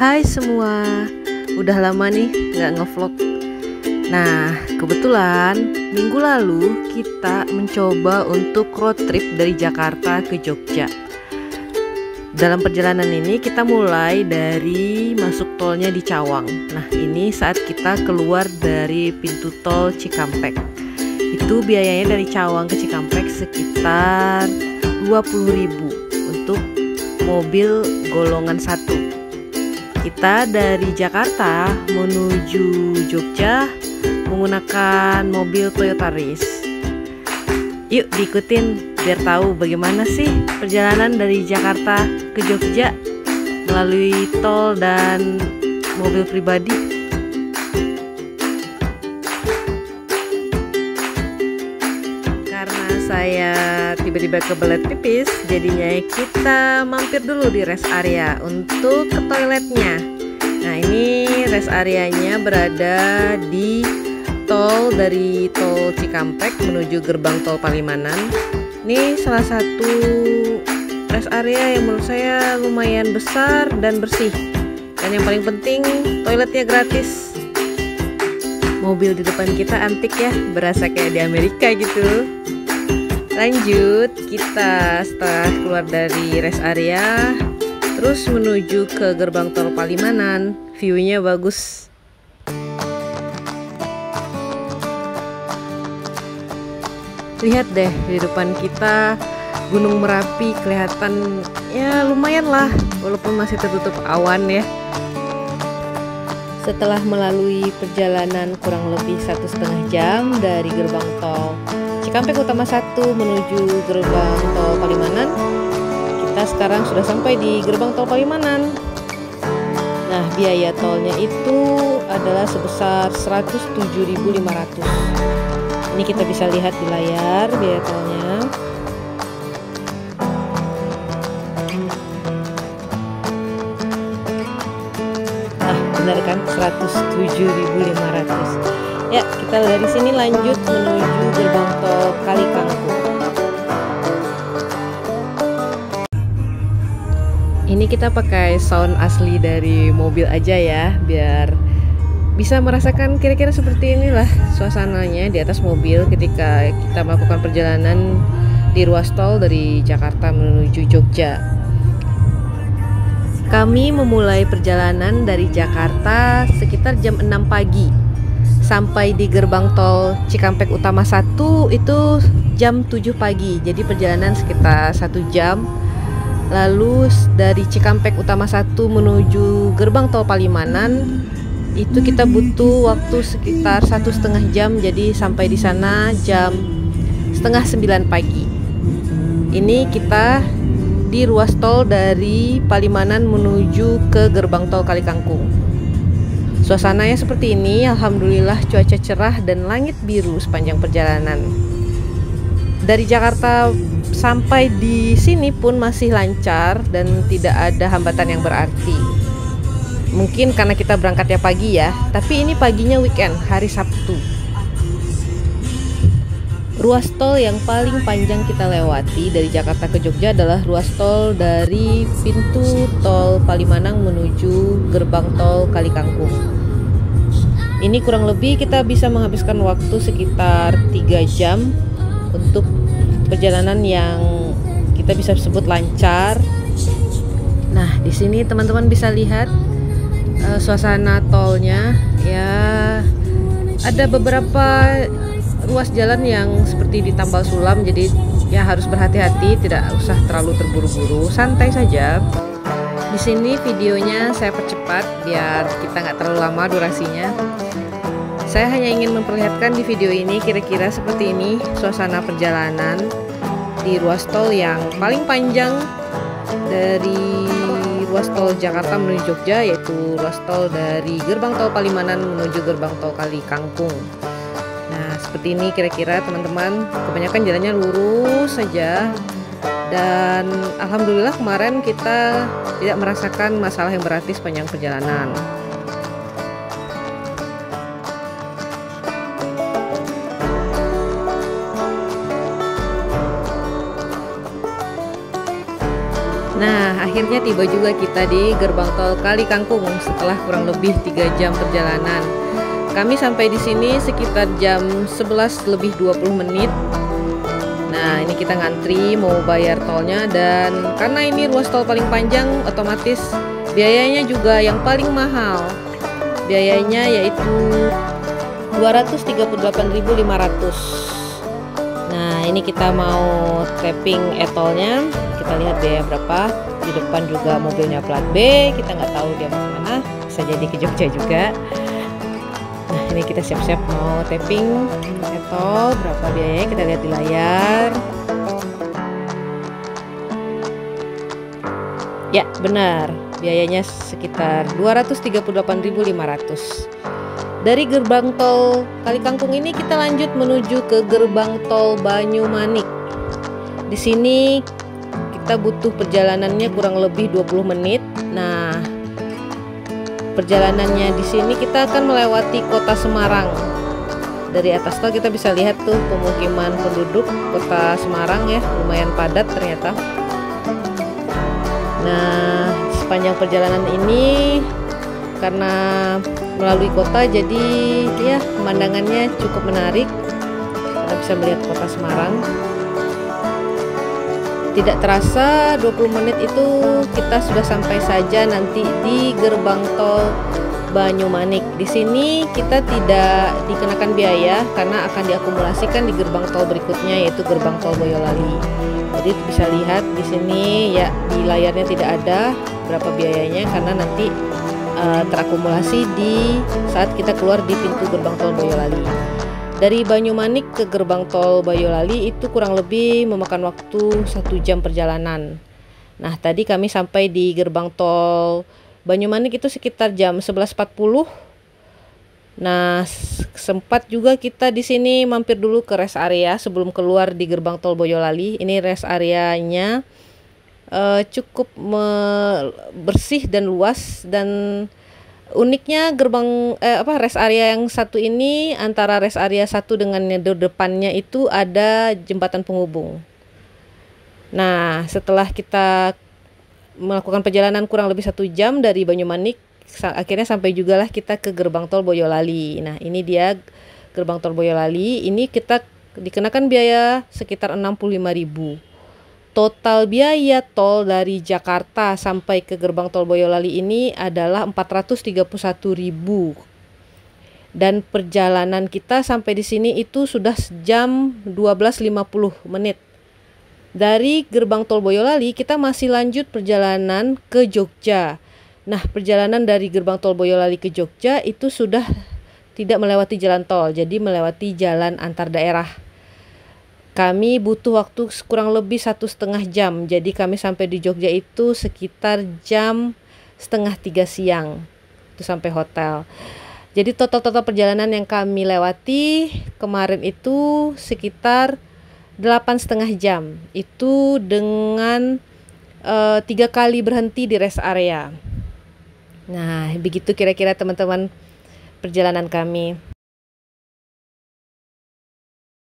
Hai semua, udah lama nih nggak ngevlog. Nah, kebetulan minggu lalu kita mencoba untuk road trip dari Jakarta ke Jogja. Dalam perjalanan ini kita mulai dari masuk tolnya di Cawang. Nah, ini saat kita keluar dari pintu tol Cikampek. Itu biayanya dari Cawang ke Cikampek sekitar 20.000 untuk mobil golongan 1. Kita dari Jakarta menuju Jogja menggunakan mobil Toyota Race. Yuk diikutin biar tahu bagaimana sih perjalanan dari Jakarta ke Jogja melalui tol dan mobil pribadi. Karena saya tiba-tiba kebelet pipis, jadinya kita mampir dulu di rest area untuk ke toiletnya. Nah, ini rest areanya berada di tol dari tol Cikampek menuju gerbang tol Palimanan. Ini salah satu rest area yang menurut saya lumayan besar dan bersih. Dan yang paling penting, toiletnya gratis. Mobil di depan kita antik ya, berasa kayak di Amerika gitu. Lanjut, kita setelah keluar dari rest area terus menuju ke gerbang tol Palimanan. View-nya bagus. Lihat deh di depan kita Gunung Merapi, kelihatan ya lumayan lah walaupun masih tertutup awan ya. Setelah melalui perjalanan kurang lebih 1,5 jam dari gerbang tol Cikampek Utama 1 menuju gerbang tol Palimanan, kita sekarang sudah sampai di gerbang tol Palimanan. Nah, biaya tolnya itu adalah sebesar 107.500. Ini kita bisa lihat di layar biaya tolnya. Nah, benar kan, 107.500. Ya, kita dari sini lanjut menuju gerbang tol Kali Kangkung. Ini kita pakai sound asli dari mobil aja ya, biar bisa merasakan kira-kira seperti inilah suasananya di atas mobil ketika kita melakukan perjalanan di ruas tol dari Jakarta menuju Jogja. Kami memulai perjalanan dari Jakarta sekitar jam 6 pagi. Sampai di gerbang tol Cikampek Utama 1 itu jam 7 pagi. Jadi perjalanan sekitar 1 jam. Lalu dari Cikampek Utama 1 menuju gerbang tol Palimanan itu kita butuh waktu sekitar 1,5 jam. Jadi sampai di sana jam 8:30 pagi. Ini kita di ruas tol dari Palimanan menuju ke gerbang tol Kali Kangkung. Suasananya seperti ini, alhamdulillah cuaca cerah dan langit biru sepanjang perjalanan. Dari Jakarta sampai di sini pun masih lancar dan tidak ada hambatan yang berarti. Mungkin karena kita berangkatnya pagi ya, tapi ini paginya weekend, hari Sabtu. Ruas tol yang paling panjang kita lewati dari Jakarta ke Jogja adalah ruas tol dari pintu tol Palimanan menuju gerbang tol Kali Kangkung. Ini kurang lebih kita bisa menghabiskan waktu sekitar 3 jam untuk perjalanan yang kita bisa sebut lancar. Nah, di sini teman-teman bisa lihat suasana tolnya ya. Ada beberapa ruas jalan yang seperti ditambal sulam, jadi ya harus berhati-hati, tidak usah terlalu terburu-buru, santai saja. Di sini videonya saya percepat biar kita nggak terlalu lama durasinya. Saya hanya ingin memperlihatkan di video ini kira-kira seperti ini suasana perjalanan di ruas tol yang paling panjang dari ruas tol Jakarta menuju Jogja, yaitu ruas tol dari gerbang tol Palimanan menuju gerbang tol Kali Kangkung. Nah, seperti ini kira-kira teman-teman, kebanyakan jalannya lurus saja. Dan alhamdulillah kemarin kita tidak merasakan masalah yang berarti sepanjang perjalanan. Nah, akhirnya tiba juga kita di gerbang tol Kali Kangkung setelah kurang lebih 3 jam perjalanan. Kami sampai di sini sekitar jam 11 lebih 20 menit. Nah, ini kita ngantri mau bayar tolnya, dan karena ini ruas tol paling panjang, otomatis biayanya juga yang paling mahal. Biayanya yaitu 238.500. Nah, ini kita mau tapping e-tolnya. Kita lihat biaya berapa. Di depan juga mobilnya plat B. Kita nggak tahu dia mau kemana. Bisa jadi ke Jogja juga. Nah, ini kita siap-siap mau tapping e-tol. Berapa biayanya kita lihat di layar. Ya, benar. Biayanya sekitar 238.500. Dari gerbang tol Kali Kangkung ini kita lanjut menuju ke gerbang tol Banyumanik. Di sini kita butuh perjalanannya kurang lebih 20 menit. Nah, perjalanannya di sini kita akan melewati kota Semarang. Dari atas tol kita bisa lihat tuh pemukiman penduduk kota Semarang ya, lumayan padat ternyata. Nah, sepanjang perjalanan ini karena melalui kota, jadi ya pemandangannya cukup menarik. Kita bisa melihat kota Semarang. Tidak terasa 20 menit itu kita sudah sampai saja nanti di gerbang tol Banyumanik. Di sini kita tidak dikenakan biaya karena akan diakumulasikan di gerbang tol berikutnya, yaitu gerbang tol Boyolali. Jadi bisa lihat di sini ya, di layarnya tidak ada berapa biayanya karena nanti terakumulasi di saat kita keluar di pintu gerbang tol Boyolali. Dari Banyumanik ke gerbang tol Boyolali itu kurang lebih memakan waktu 1 jam perjalanan. Nah, tadi kami sampai di gerbang tol Banyumanik itu sekitar jam 11.40. Nah, sempat juga kita di sini mampir dulu ke rest area sebelum keluar di gerbang tol Boyolali. Ini rest areanya cukup bersih dan luas, dan uniknya gerbang rest area yang satu ini, antara rest area satu dengan yang depannya itu ada jembatan penghubung. Nah, setelah kita melakukan perjalanan kurang lebih 1 jam dari Banyumanik, akhirnya sampai juga lah kita ke gerbang tol Boyolali. Nah, ini dia gerbang tol Boyolali. Ini kita dikenakan biaya sekitar 65.000. Total biaya tol dari Jakarta sampai ke gerbang tol Boyolali ini adalah 431.000. Dan perjalanan kita sampai di sini itu sudah jam 12.50 menit. Dari gerbang tol Boyolali kita masih lanjut perjalanan ke Jogja. Nah, perjalanan dari gerbang tol Boyolali ke Jogja itu sudah tidak melewati jalan tol, jadi melewati jalan antar daerah. Kami butuh waktu kurang lebih 1,5 jam. Jadi kami sampai di Jogja itu sekitar jam 2:30 siang. Itu sampai hotel. Jadi total perjalanan yang kami lewati kemarin itu sekitar 8,5 jam. Itu dengan 3 kali berhenti di rest area. Nah, begitu kira-kira teman-teman perjalanan kami.